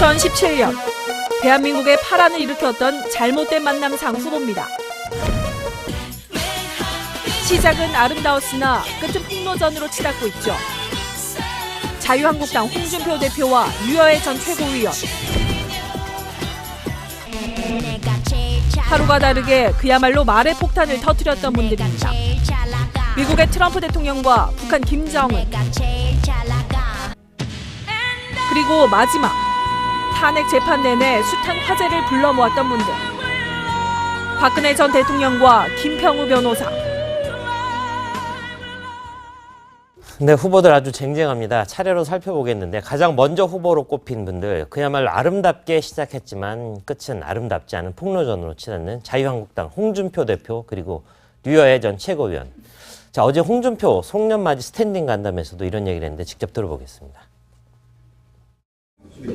2017년 대한민국의 파란을 일으켰던 잘못된 만남상 후보입니다. 시작은 아름다웠으나 끝은 폭로전으로 치닫고 있죠. 자유한국당 홍준표 대표와 유여애 전 최고위원. 하루가 다르게 그야말로 말의 폭탄을 터뜨렸던 분들입니다. 미국의 트럼프 대통령과 북한 김정은. 그리고 마지막, 탄핵 재판 내내 숱한 화제를 불러 모았던 분들. 박근혜 전 대통령과 김평우 변호사. 네, 후보들 아주 쟁쟁합니다. 차례로 살펴보겠는데 가장 먼저 후보로 꼽힌 분들, 그야말로 아름답게 시작했지만 끝은 아름답지 않은 폭로전으로 치닫는 자유한국당 홍준표 대표 그리고 유여애 전 최고위원. 자, 어제 홍준표 송년맞이 스탠딩 간담회에서도 이런 얘기를 했는데 직접 들어보겠습니다.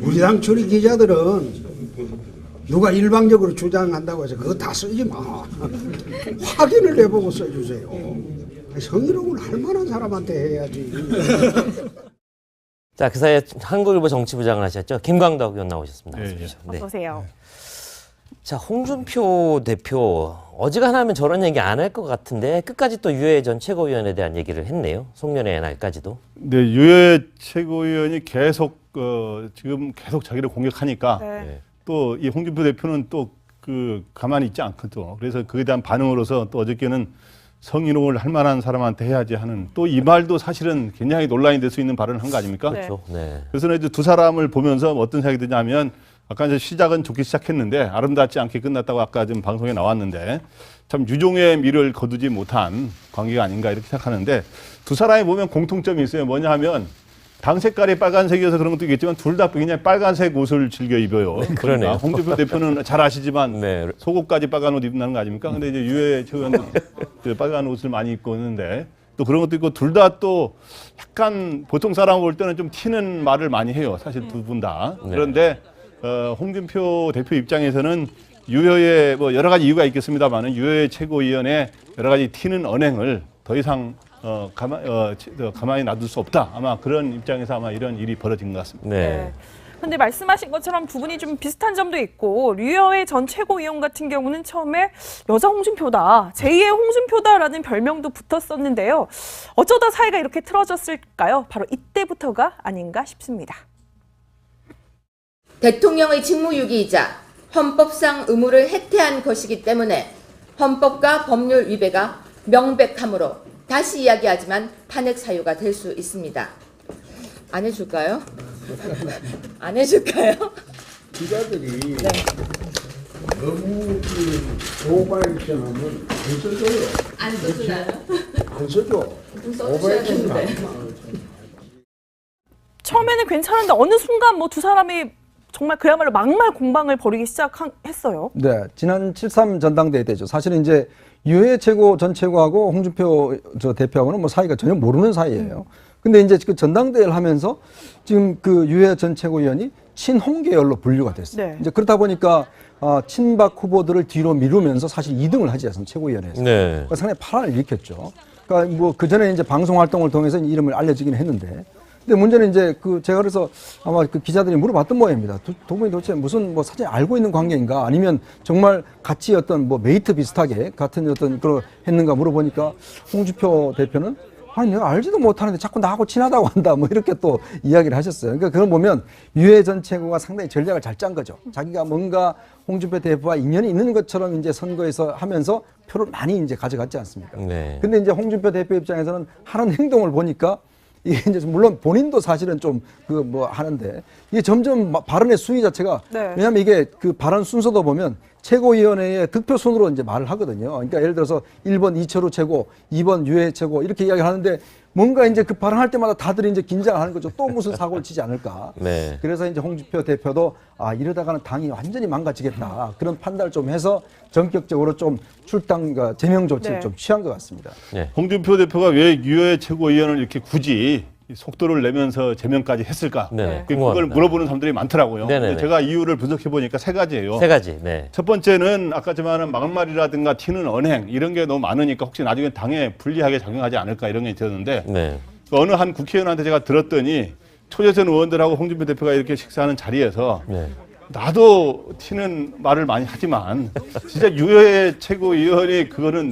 우리 당 출입 기자들은 누가 일방적으로 주장한다고 해서 그거 다 쓰지 마. 확인을 해보고 써주세요. 성희롱을 할 만한 사람한테 해야지. 자, 그 사이에 한국일보 정치부장을 하셨죠. 김광덕 의원 나오셨습니다. 네. 어서 오세요. 자, 홍준표 대표 어지간하면 저런 얘기 안 할 것 같은데 끝까지 또 유여애 전 최고위원에 대한 얘기를 했네요. 송년회 날까지도. 네, 유여애 최고위원이 계속 지금 계속 자기를 공격하니까 네. 또 이 홍준표 대표는 또 가만히 있지 않거든. 그래서 그에 대한 반응으로서 또 어저께는 성희롱을 할 만한 사람한테 해야지 하는 또 이 말도 사실은 굉장히 논란이 될 수 있는 발언을 한 거 아닙니까? 네. 그렇죠. 네. 그래서 이제 두 사람을 보면서 어떤 생각이 드냐면 아까 이제 시작은 좋게 시작했는데 아름답지 않게 끝났다고 아까 좀 방송에 나왔는데 참 유종의 미를 거두지 못한 관계가 아닌가 이렇게 생각하는데 두 사람이 보면 공통점이 있어요. 뭐냐 하면 당 색깔이 빨간색이어서 그런 것도 있겠지만 둘 다 그냥 빨간색 옷을 즐겨 입어요. 그러네요. 홍준표 대표는 잘 아시지만 네. 속옷까지 빨간 옷 입는다는 거 아닙니까? 근데 이제 유해 최고위원은 빨간 옷을 많이 입고 있는데 또 그런 것도 있고 둘 다 또 약간 보통 사람 볼 때는 좀 튀는 말을 많이 해요. 사실 두 분 다. 네. 그런데 홍준표 대표 입장에서는 유여의 뭐 여러 가지 이유가 있겠습니다만은 유여의 최고위원의 여러 가지 튀는 언행을 더 이상 가만히 놔둘 수 없다. 아마 그런 입장에서 아마 이런 일이 벌어진 것 같습니다. 네. 근데 말씀하신 것처럼 두 분이 좀 비슷한 점도 있고 유여애 전 최고위원 같은 경우는 처음에 여자 홍준표다, 제2의 홍준표다라는 별명도 붙었었는데요. 어쩌다 사이가 이렇게 틀어졌을까요? 바로 이때부터가 아닌가 싶습니다. 대통령의 직무유기이자 헌법상 의무를 해태한 것이기 때문에 헌법과 법률 위배가 명백하므로 다시 이야기하지만 탄핵 사유가 될 수 있습니다. 안 해줄까요? 안 해줄까요? 기자들이 너무 오바액션하면 안 써줘요. 안 써주나요? 안 써줘. 써주셔야 되는데. 처음에는 괜찮은데 어느 순간 뭐 두 사람이 정말 그야말로 막말 공방을 벌이기 시작했어요. 네, 지난 7.3 전당대회 때죠. 사실은 이제 유해 최고 전 최고하고 홍준표 대표하고는 뭐 사이가 전혀 모르는 사이예요. 근데 이제 그 전당대회를 하면서 지금 그 유해 전 최고위원이 친홍 계열로 분류가 됐어요. 네. 이제 그렇다 보니까 친박 후보들을 뒤로 미루면서 사실 2등을 하지 않습니까? 최고위원회에서. 네. 그러니까 상당히 파란을 일으켰죠. 그러니까 뭐 그 전에 이제 방송 활동을 통해서 이름을 알려지긴 했는데. 근데 문제는 이제 제가 그래서 아마 그 기자들이 물어봤던 모양입니다. 두 분이 도대체 무슨 뭐 사실 알고 있는 관계인가 아니면 정말 같이 어떤 뭐 메이트 비슷하게 같은 어떤 그런 했는가 물어보니까 홍준표 대표는 아니 내가 알지도 못하는데 자꾸 나하고 친하다고 한다 뭐 이렇게 또 이야기를 하셨어요. 그러니까 그걸 보면 유해 전 최고가 상당히 전략을 잘 짠 거죠. 자기가 뭔가 홍준표 대표와 인연이 있는 것처럼 이제 선거에서 하면서 표를 많이 이제 가져갔지 않습니까? 네. 근데 이제 홍준표 대표 입장에서는 하는 행동을 보니까 이게 이제 물론 본인도 사실은 좀 뭐 하는데 이게 점점 발언의 수위 자체가 네. 왜냐하면 이게 그 발언 순서도 보면 최고위원회의 득표 순으로 이제 말을 하거든요. 그러니까 예를 들어서 1번 이철우 최고, 2번 유해 최고 이렇게 이야기를 하는데 뭔가 이제 그 발언할 때마다 다들 이제 긴장을 하는 거죠. 또 무슨 사고를 치지 않을까. 네. 그래서 이제 홍준표 대표도 이러다가는 당이 완전히 망가지겠다. 그런 판단을 좀 해서 전격적으로 좀 출당 제명 조치를 네. 좀 취한 것 같습니다. 네. 홍준표 대표가 왜 유여의 최고위원을 이렇게 굳이 속도를 내면서 제명까지 했을까? 네. 그걸 물어보는 사람들이 많더라고요. 네네네. 근데 제가 이유를 분석해 보니까 세 가지예요. 세 가지. 네. 첫 번째는 아까지만은 막말이라든가 튀는 언행 이런 게 너무 많으니까 혹시 나중에 당에 불리하게 작용하지 않을까 이런 게 있었는데 네. 어느 한 국회의원한테 제가 들었더니 초재선 의원들하고 홍준표 대표가 이렇게 식사하는 자리에서 네. 나도 튀는 말을 많이 하지만 진짜 유해 최고위원이 그거는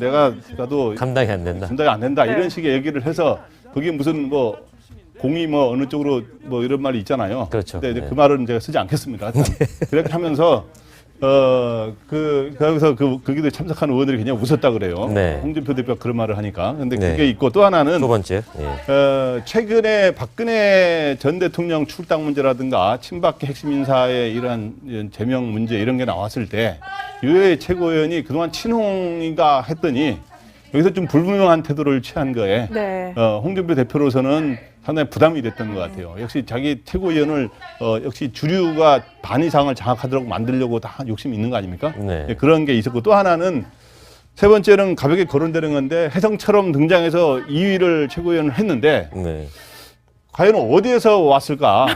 나도 감당이 안 된다. 감당이 안 된다 네. 이런 식의 얘기를 해서 그게 무슨 뭐 공이 뭐 어느 쪽으로 뭐 이런 말이 있잖아요. 그렇죠. 근데 이제 네. 그 말은 제가 쓰지 않겠습니다. 그렇게 하면서 거기서 거기도 참석한 의원들이 그냥 웃었다 그래요. 네. 홍준표 대표가 그런 말을 하니까. 근데 네. 그게 있고 또 하나는 두 번째. 예. 최근에 박근혜 전 대통령 출당 문제라든가 친박계 핵심 인사의 이런 제명 문제 이런 게 나왔을 때 유해 최고위원이 그동안 친홍인가 했더니 여기서 좀 불분명한 태도를 취한 거에 네. 홍준표 대표로서는 상당히 부담이 됐던 것 같아요. 역시 자기 최고위원을 역시 주류가 반 이상을 장악하도록 만들려고 다 욕심이 있는 거 아닙니까? 네. 예, 그런 게 있었고 또 하나는 세 번째는 가볍게 거론되는 건데 혜성처럼 등장해서 2위를 최고위원을 했는데 네. 과연 어디에서 왔을까?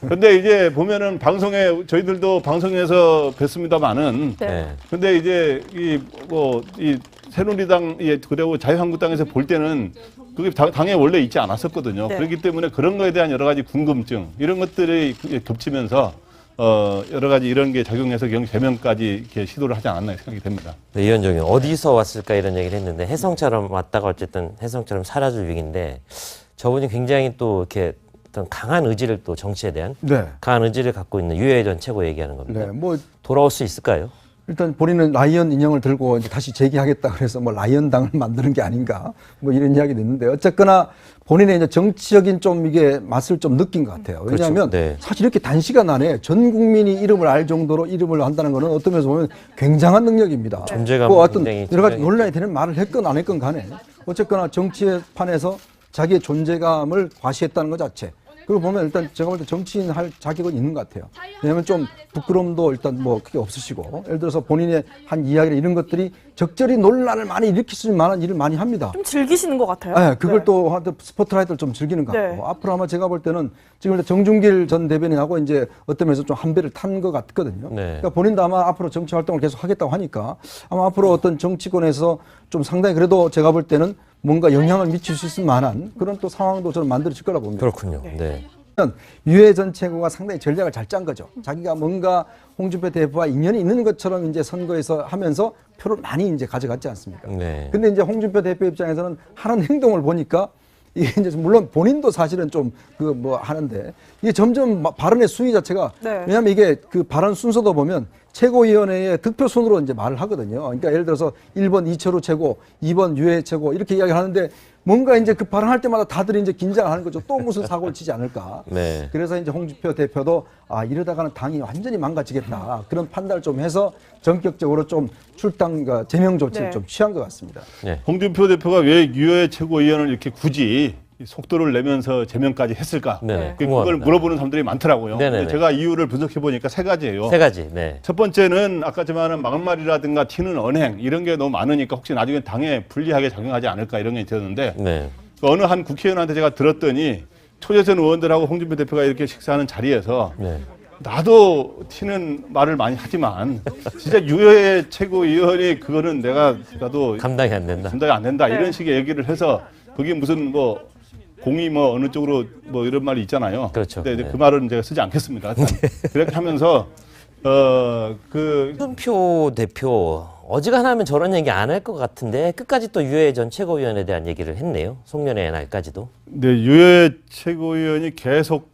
근데 이제 보면은 방송에 저희들도 방송에서 뵀습니다만은 네. 근데 이제 이 새누리당 그리고 자유한국당에서 볼 때는 그게 당에 원래 있지 않았었거든요. 네. 그렇기 때문에 그런 거에 대한 여러 가지 궁금증 이런 것들이 겹치면서 여러 가지 이런 게 작용해서 제명까지 이렇게 시도를 하지 않았나 생각이 됩니다. 네, 이현정 의원 어디서 왔을까 이런 얘기를 했는데 혜성처럼 왔다가 어쨌든 혜성처럼 사라질 위기인데 저분이 굉장히 또 이렇게 어떤 강한 의지를 또 정치에 대한 네. 강한 의지를 갖고 있는 유해 전 최고 얘기하는 겁니다. 네. 뭐 돌아올 수 있을까요? 일단 본인은 라이언 인형을 들고 이제 다시 재기하겠다 그래서 뭐 라이언당을 만드는 게 아닌가 뭐 이런 이야기도 있는데 어쨌거나 본인의 이제 정치적인 좀 이게 맛을 좀 느낀 것 같아요. 왜냐하면 그렇죠. 네. 사실 이렇게 단시간 안에 전 국민이 이름을 알 정도로 이름을 한다는 것은 어떤 면에서 보면 굉장한 능력입니다. 존재감 뭐 어떤 굉장히 여러 가지 굉장히- 논란이 되는 말을 했건 안 했건 간에 어쨌거나 정치판에서 자기의 존재감을 과시했다는 것 자체. 그리고 보면 일단 제가 볼 때 정치인 할 자격은 있는 것 같아요. 왜냐하면 좀 부끄러움도 일단 뭐 크게 없으시고 예를 들어서 본인의 한 이야기나 이런 것들이 적절히 논란을 많이 일으킬 수 있는 만한 일을 많이 합니다. 좀 즐기시는 것 같아요. 네, 그걸 네. 또 스포트라이트를 좀 즐기는 것 같고 네. 앞으로 아마 제가 볼 때는 지금 정준길 전 대변인하고 이제 어떤 면에서 좀 한 배를 탄 것 같거든요. 네. 그러니까 본인도 아마 앞으로 정치 활동을 계속 하겠다고 하니까 아마 앞으로 어떤 정치권에서 좀 상당히 그래도 제가 볼 때는 뭔가 영향을 미칠 수 있을 만한 그런 또 상황도 저는 만들어질 거라고 봅니다. 그렇군요. 네. 유해 전 최고가 상당히 전략을 잘 짠 거죠. 자기가 뭔가 홍준표 대표와 인연이 있는 것처럼 이제 선거에서 하면서 표를 많이 이제 가져갔지 않습니까? 네. 근데 이제 홍준표 대표 입장에서는 하는 행동을 보니까 이게 이제 물론 본인도 사실은 좀 그 뭐 하는데 이게 점점 발언의 수위 자체가 네. 왜냐하면 이게 그 발언 순서도 보면 최고위원회의 득표 순으로 이제 말을 하거든요. 그러니까 예를 들어서 1번 이철우 최고, 2번 유해 최고 이렇게 이야기를 하는데 뭔가 이제 그 발언할 때마다 다들 이제 긴장을 하는 거죠. 또 무슨 사고를 치지 않을까. 네. 그래서 이제 홍준표 대표도 이러다가는 당이 완전히 망가지겠다. 그런 판단을 좀 해서 전격적으로 좀 출당 제명 조치를 네. 좀 취한 것 같습니다. 네. 홍준표 대표가 왜 유해 최고위원을 이렇게 굳이 속도를 내면서 제명까지 했을까? 네네. 그걸 궁금합니다. 물어보는 사람들이 많더라고요. 네네네. 근데 제가 이유를 분석해 보니까 세 가지예요. 세 가지. 네. 첫 번째는 아까 말한 막말이라든가 튀는 언행 이런 게 너무 많으니까 혹시 나중에 당에 불리하게 작용하지 않을까 이런 게 있었는데 네. 어느 한 국회의원한테 제가 들었더니 초재선 의원들하고 홍준표 대표가 이렇게 식사하는 자리에서 네. 나도 튀는 말을 많이 하지만 진짜 유해 최고위원이 그거는 나도 감당이 안 된다. 감당이 안 된다 네. 이런 식의 얘기를 해서 그게 무슨 공이 어느 쪽으로 이런 말이 있잖아요. 그렇죠. 근데 이제 네. 그 말은 제가 쓰지 않겠습니다. 그렇게 하면서 홍준표 대표 어지간하면 저런 얘기 안 할 것 같은데 끝까지 또 유해 전 최고위원에 대한 얘기를 했네요. 송년회 날까지도. 네, 유해 최고위원이 계속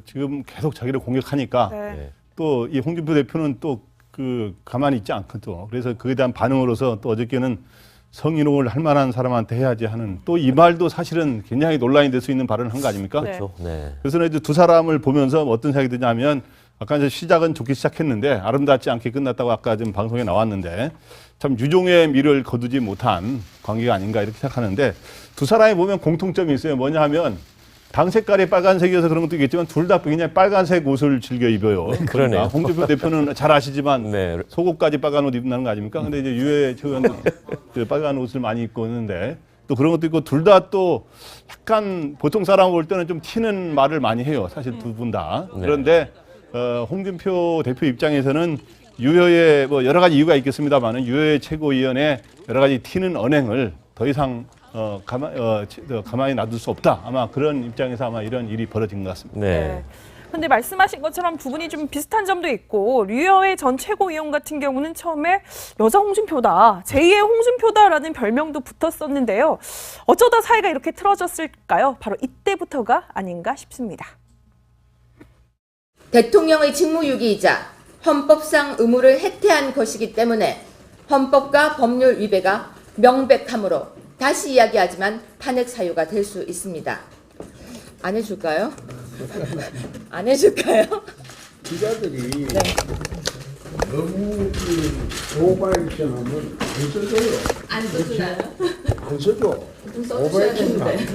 지금 계속 자기를 공격하니까 네. 네. 또 이 홍준표 대표는 또 가만히 있지 않거든요. 그래서 그에 대한 반응으로서 또 어저께는 성희롱을 할 만한 사람한테 해야지 하는 또 이 말도 사실은 굉장히 논란이 될 수 있는 발언을 한 거 아닙니까? 네. 그렇죠. 네. 그래서 이제 두 사람을 보면서 어떤 생각이 드냐면 아까 이제 시작은 좋게 시작했는데 아름답지 않게 끝났다고 아까 지금 방송에 나왔는데 참 유종의 미를 거두지 못한 관계가 아닌가 이렇게 생각하는데 두 사람이 보면 공통점이 있어요. 뭐냐 하면 당 색깔이 빨간색이어서 그런 것도 있겠지만 둘 다 그냥 빨간색 옷을 즐겨 입어요. 그러네요. 홍준표 대표는 잘 아시지만 네. 속옷까지 빨간 옷 입는다는 거 아닙니까? 근데 이제 유해 최고위원도 빨간 옷을 많이 입고 있는데 또 그런 것도 있고 둘 다 또 약간 보통 사람 볼 때는 좀 튀는 말을 많이 해요. 사실 두 분 다. 네. 그런데 홍준표 대표 입장에서는 유효의 여러 가지 이유가 있겠습니다만은 유효의 최고위원회 여러 가지 튀는 언행을 더 이상 가만히 놔둘 수 없다. 아마 그런 입장에서 아마 이런 일이 벌어진 것 같습니다. 네. 근데 말씀하신 것처럼 두 분이 좀 비슷한 점도 있고 류여의 전 최고위원 같은 경우는 처음에 여자 홍준표다, 제2의 홍준표다라는 별명도 붙었었는데요. 어쩌다 사이가 이렇게 틀어졌을까요? 바로 이때부터가 아닌가 싶습니다. 대통령의 직무유기이자 헌법상 의무를 해태한 것이기 때문에 헌법과 법률 위배가 명백하므로 다시 이야기하지만 탄핵 사유가 될 수 있습니다. 안 해줄까요? 안 해줄까요? 기자들이 너무 오바액션하면 안 써줘요. 안 써주나요? 안 써줘. 좀 써주셔야 되는데.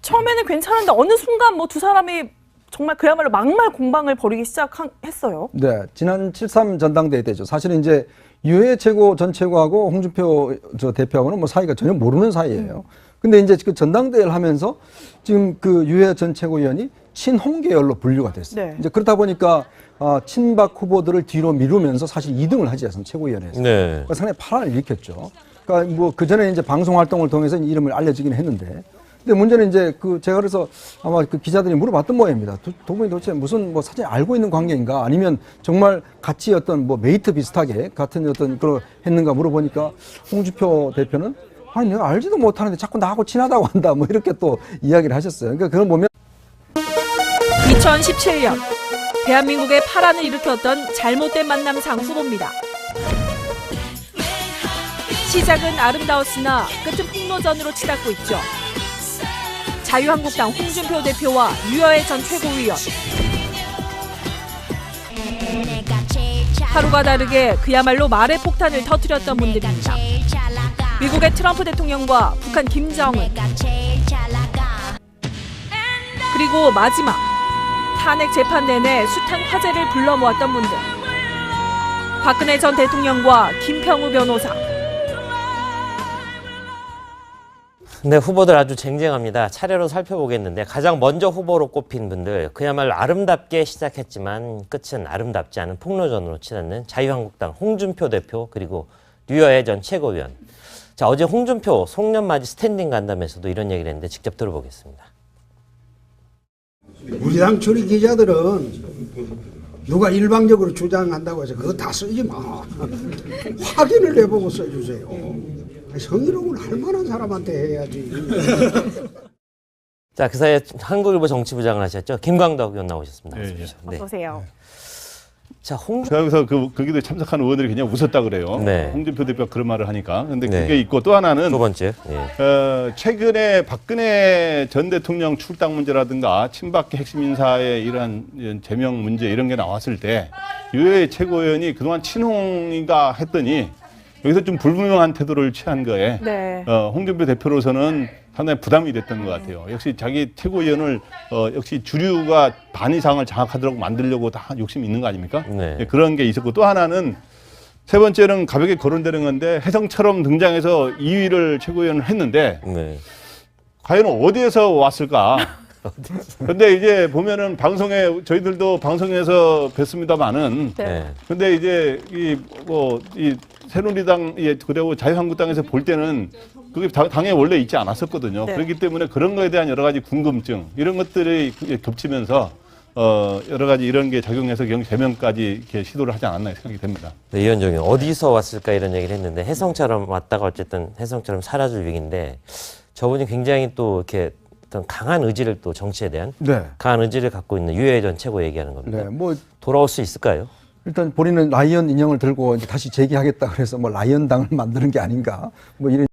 처음에는 괜찮은데 어느 순간 뭐 두 사람이 정말 그야말로 막말 공방을 벌이기 시작했어요. 네, 지난 7.3 전당대회 때죠. 사실은 이제 유해 최고 전 최고하고 홍준표 대표하고는 뭐 사이가 전혀 모르는 사이예요. 근데 이제 그 전당대회를 하면서 지금 그 유해 전 최고위원이 친홍 계열로 분류가 됐어요. 네. 이제 그렇다 보니까 친박 후보들을 뒤로 미루면서 사실 2등을 하지 않습니까? 최고위원회에서. 네. 그러니까 상당히 파란을 일으켰죠. 그러니까 뭐 그 전에 이제 방송 활동을 통해서 이름을 알려지긴 했는데, 근데 문제는 이제 그 제가 그래서 아마 그 기자들이 물어봤던 모양입니다. 두 분이 도대체 무슨 뭐 사실 알고 있는 관계인가, 아니면 정말 같이 어떤 뭐 메이트 비슷하게 같은 어떤 그런 했는가 물어보니까 홍준표 대표는 아니 내가 알지도 못하는데 자꾸 나하고 친하다고 한다 뭐 이렇게 또 이야기를 하셨어요. 그러니까 그걸 보면 2017년 대한민국의 파란을 일으켰던 잘못된 만남상 후보입니다. 시작은 아름다웠으나 끝은 폭로전으로 치닫고 있죠. 자유한국당 홍준표 대표와 유여의 전 최고위원. 하루가 다르게 그야말로 말의 폭탄을 터뜨렸던 분들입니다. 미국의 트럼프 대통령과 북한 김정은. 그리고 마지막 탄핵 재판 내내 숱한 화제를 불러 모았던 분들. 박근혜 전 대통령과 김평우 변호사. 근데 후보들 아주 쟁쟁합니다. 차례로 살펴보겠는데 가장 먼저 후보로 꼽힌 분들, 그야말로 아름답게 시작했지만 끝은 아름답지 않은 폭로전으로 치닫는 자유한국당 홍준표 대표, 그리고 류여의 전 최고위원. 자, 어제 홍준표 송년맞이 스탠딩 간담회에서도 이런 얘기를 했는데 직접 들어보겠습니다. 우리 당 출입 기자들은 누가 일방적으로 주장한다고 해서 그거 다 쓰지 마. 확인을 해보고 써주세요. 성희롱을 할 만한 사람한테 해야지. 자, 그 사이에 한국일보 정치부장을 하셨죠. 김광덕 의원 나오셨습니다. 예, 예. 네. 어서 오세요. 자, 홍준표 제가 그래서 거기도 참석한 의원들이 그냥 웃었다 그래요. 네. 홍준표 대표가 그런 말을 하니까. 근데 네. 그게 있고 또 하나는 두 번째. 예. 최근에 박근혜 전 대통령 출당 문제라든가 친박계 핵심 인사의 이러한 제명 문제 이런 게 나왔을 때 유해 최고위원이 그동안 친홍인가 했더니 여기서 좀 불분명한 태도를 취한 거에 네. 홍준표 대표로서는 상당히 부담이 됐던 것 같아요. 역시 자기 최고위원을 역시 주류가 반 이상을 장악하도록 만들려고 다 욕심이 있는 거 아닙니까? 네. 예, 그런 게 있었고 또 하나는 세 번째는 가볍게 거론되는 건데 혜성처럼 등장해서 2위를 최고위원을 했는데 네. 과연 어디에서 왔을까? 근데 이제 보면은 방송에 저희들도 방송에서 뵀습니다만은 네. 근데 이제 이 새누리당 그리고 자유한국당에서 볼 때는 그게 당에 원래 있지 않았었거든요. 네. 그렇기 때문에 그런 거에 대한 여러 가지 궁금증 이런 것들이 겹치면서 여러 가지 이런 게 작용해서 제명까지 이렇게 시도를 하지 않았나 생각이 됩니다. 네, 이현정 의원 어디서 왔을까 이런 얘기를 했는데 혜성처럼 왔다가 어쨌든 혜성처럼 사라질 위기인데 저분이 굉장히 또 이렇게 어떤 강한 의지를 또 정치에 대한 네. 강한 의지를 갖고 있는 유해 전 최고 얘기하는 겁니다. 네, 뭐 돌아올 수 있을까요? 일단 본인은 라이언 인형을 들고 이제 다시 재기하겠다 그래서 뭐 라이언 당을 만드는 게 아닌가 뭐 이런.